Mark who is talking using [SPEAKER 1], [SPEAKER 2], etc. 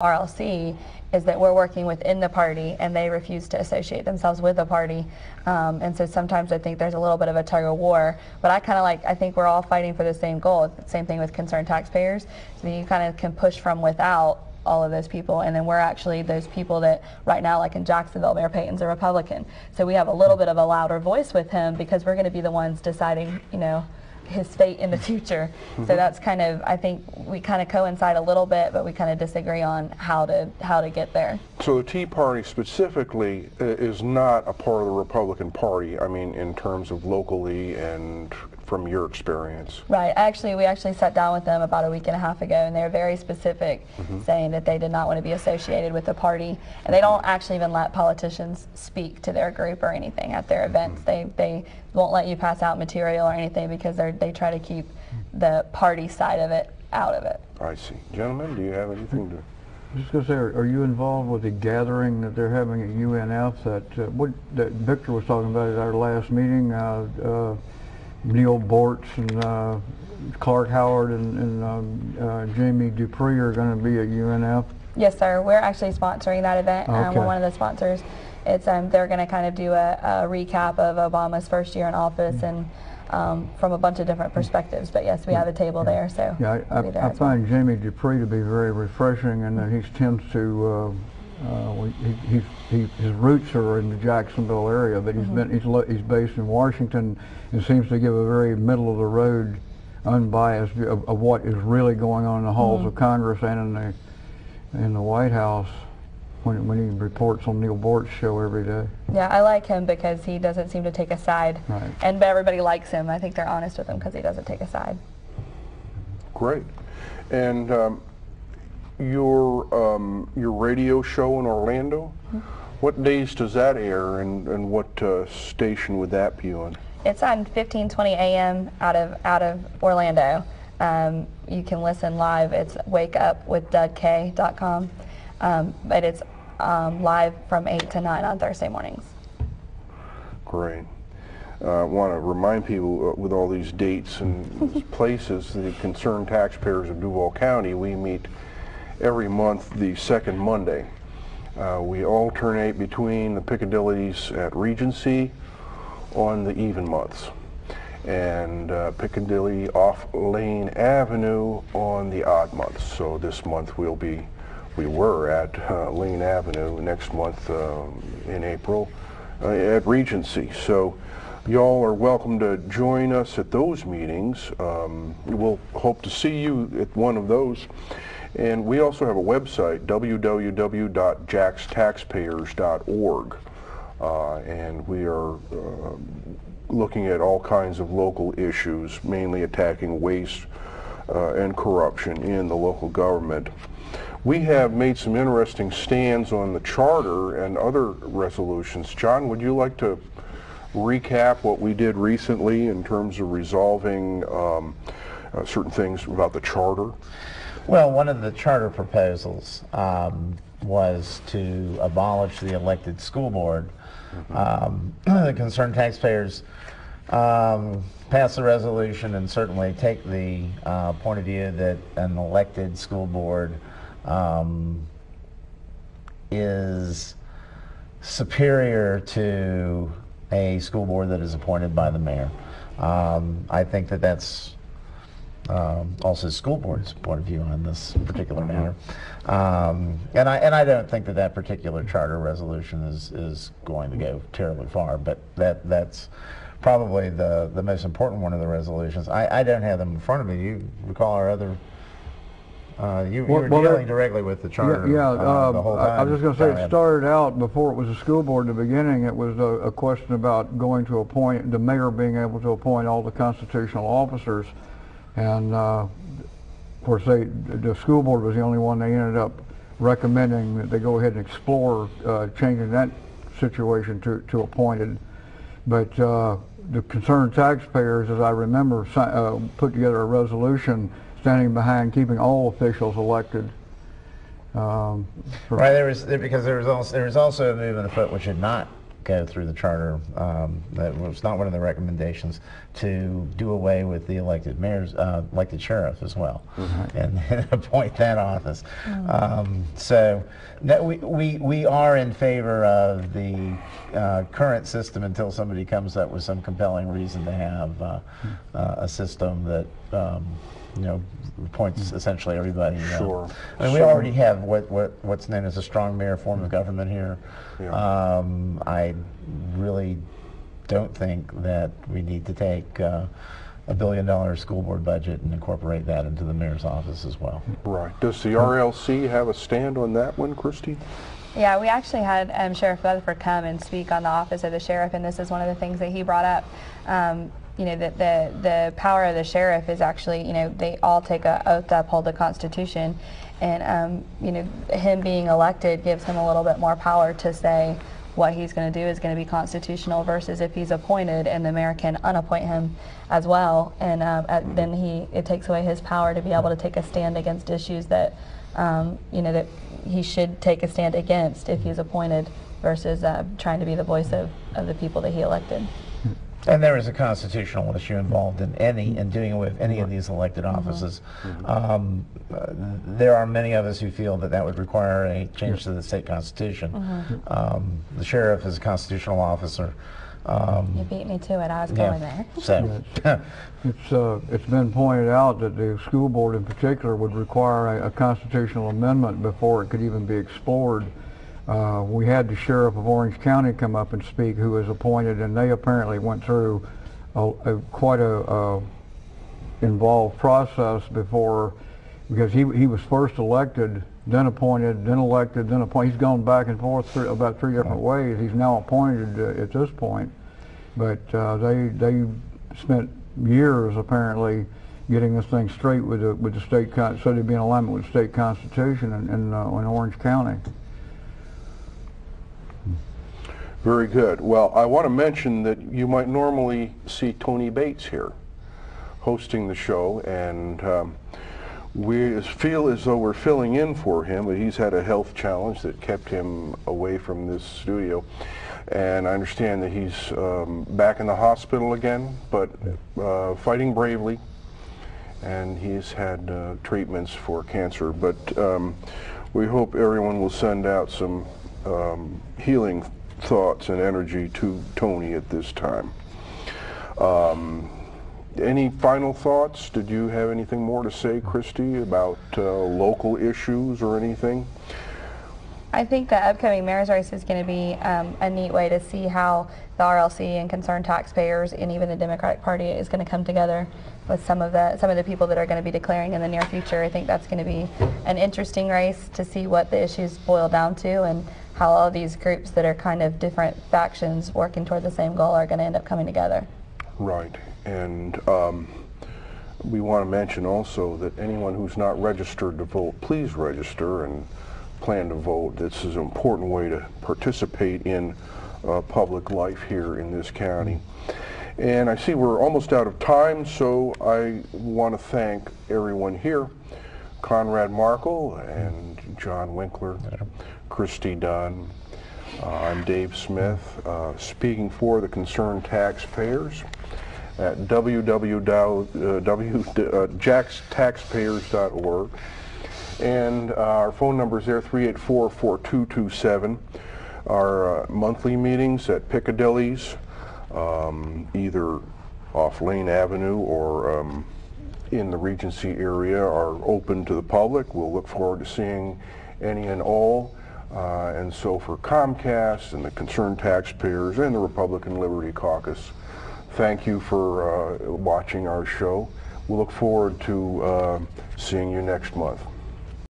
[SPEAKER 1] RLC is that we're working within the party and they refuse to associate themselves with the party. And so sometimes I think there's a little bit of a tug of war, but I think we're all fighting for the same goal. Same thing with concerned taxpayers. So you kind of can push from without all of those people, and then we're actually those people that right now, like in Jacksonville, Mayor Payton's a Republican. So we have a little bit of a louder voice with him because we're going to be the ones deciding, his fate in the future. So that's kind of, I think we kind of coincide a little bit, but we kind of disagree on how to get there.
[SPEAKER 2] So the Tea Party specifically is not a part of the Republican Party, I mean, in terms of locally and from your experience.
[SPEAKER 1] Right. We actually sat down with them about a week and a half ago, and they were very specific, saying that they did not want to be associated with the party, and they don't actually even let politicians speak to their group or anything at their events. They won't let you pass out material or anything because they try to keep the party side of it out of it.
[SPEAKER 2] I see. Gentlemen, do you have anything to...
[SPEAKER 3] I was just going to say, are you involved with the gathering that they're having at UNF that Victor was talking about at our last meeting? Neil Bortz and Clark Howard and Jamie Dupree are going to be at UNF?
[SPEAKER 1] Yes, sir. We're actually sponsoring that event.
[SPEAKER 3] Okay.
[SPEAKER 1] We're one of the sponsors. It's they're going to kind of do a recap of Obama's first year in office and from a bunch of different perspectives. But yes, we have a table there. So
[SPEAKER 3] yeah, I find Jamie Dupree to be very refreshing, and that he tends to. His roots are in the Jacksonville area, but he's based in Washington and seems to give a very middle of the road, unbiased view of what is really going on in the halls of Congress and in the White House when he reports on Neil Bort's show every day.
[SPEAKER 1] Yeah, I like him because he doesn't seem to take a side,
[SPEAKER 3] right.
[SPEAKER 1] And everybody likes him. I think they're honest with him because he doesn't take a side.
[SPEAKER 2] Great. And your radio show in Orlando, what days does that air, and what station would that be on?
[SPEAKER 1] It's on 1520 AM out of Orlando. You can listen live. It's wakeupwithdudk.com, but it's live from 8 to 9 on Thursday mornings.
[SPEAKER 2] Great. I want to remind people with all these dates and places, the concerned taxpayers of Duval County, we meet every month the second Monday. We alternate between the Piccadillys at Regency on the even months and Piccadilly off Lane Avenue on the odd months. So this month we were at Lane Avenue, next month in April at Regency. So y'all are welcome to join us at those meetings. We'll hope to see you at one of those. And we also have a website, www.jackstaxpayers.org, and we are looking at all kinds of local issues, mainly attacking waste and corruption in the local government. We have made some interesting stands on the charter and other resolutions. John, would you like to recap what we did recently in terms of resolving certain things about the charter?
[SPEAKER 4] Well, one of the charter proposals was to abolish the elected school board. The concerned taxpayers passed the resolution and certainly take the point of view that an elected school board is superior to a school board that is appointed by the mayor. I think that that's also the school board's point of view on this particular matter. And I don't think that particular charter resolution is going to go terribly far, but that's probably the most important one of the resolutions. I don't have them in front of me. You recall our other, you were dealing directly with the charter the whole time.
[SPEAKER 3] I was just going to say, it started out before it was a school board in the beginning. It was a question about going to appoint, the mayor being able to appoint all the constitutional officers. And of course, the school board was the only one they ended up recommending that they go ahead and explore changing that situation to appointed. But the concerned taxpayers, as I remember, put together a resolution standing behind keeping all officials elected.
[SPEAKER 4] Right, because there was also a movement afoot which had not go through the charter, that was not one of the recommendations, to do away with the elected mayors, elected sheriff as well, and appoint that office. So that we are in favor of the current system until somebody comes up with some compelling reason to have a system that you know, appoints essentially everybody.
[SPEAKER 2] Sure.
[SPEAKER 4] I mean, we already have what's known as a strong mayor form of government here.
[SPEAKER 2] Yeah.
[SPEAKER 4] I really don't think that we need to take a $1 billion school board budget and incorporate that into the mayor's office as well.
[SPEAKER 2] Right. Does the RLC have a stand on that one, Kristi?
[SPEAKER 1] Yeah, we actually had Sheriff Rutherford come and speak on the office of the sheriff, and this is one of the things that he brought up. You know, that the power of the sheriff is actually, you know, they all take an oath to uphold the Constitution, and you know, him being elected gives him a little bit more power to say what he's going to do is going to be constitutional, versus if he's appointed and the mayor can unappoint him as well, and then it takes away his power to be able to take a stand against issues that you know, that he should take a stand against if he's appointed, versus trying to be the voice of the people that he elected.
[SPEAKER 4] And there is a constitutional issue involved in doing away with any of these elected offices. There are many of us who feel that would require a change to the state constitution. The sheriff is a constitutional officer.
[SPEAKER 1] You beat me to it. I was going there.
[SPEAKER 4] So
[SPEAKER 3] it's been pointed out that the school board in particular would require a constitutional amendment before it could even be explored. We had the sheriff of Orange County come up and speak, who was appointed, and they apparently went through quite a involved process before, because he was first elected, then appointed, then elected, then appointed. He's gone back and forth about 3 different ways. He's now appointed at this point, but they spent years apparently getting this thing straight with the state, so they'd be in alignment with the state constitution in Orange County.
[SPEAKER 2] Very good. Well, I want to mention that you might normally see Tony Bates here hosting the show, and we feel as though we're filling in for him, but he's had a health challenge that kept him away from this studio. And I understand that he's back in the hospital again, but fighting bravely, and he's had treatments for cancer. But we hope everyone will send out some healing thoughts and energy to Tony at this time. Any final thoughts? Did you have anything more to say, Kristi, about local issues or anything?
[SPEAKER 1] I think the upcoming mayor's race is going to be a neat way to see how the RLC and concerned taxpayers and even the Democratic Party is going to come together with some of the people that are going to be declaring in the near future. I think that's going to be an interesting race to see what the issues boil down to, and how all these groups that are kind of different factions working toward the same goal are going to end up coming together.
[SPEAKER 2] Right, and we want to mention also that anyone who's not registered to vote, please register and plan to vote. This is an important way to participate in public life here in this county. And I see we're almost out of time, so I want to thank everyone here, Conrad Markle and John Winkler, Kristi Dunn. I'm Dave Smith, speaking for the concerned taxpayers at www.jackstaxpayers.org. And our phone number is there, 384-4227. Our monthly meetings at Piccadilly's, either off Lane Avenue or in the Regency area, are open to the public. We'll look forward to seeing any and all. And so for Comcast and the concerned taxpayers and the Republican Liberty Caucus, thank you for watching our show. We'll look forward to seeing you next month.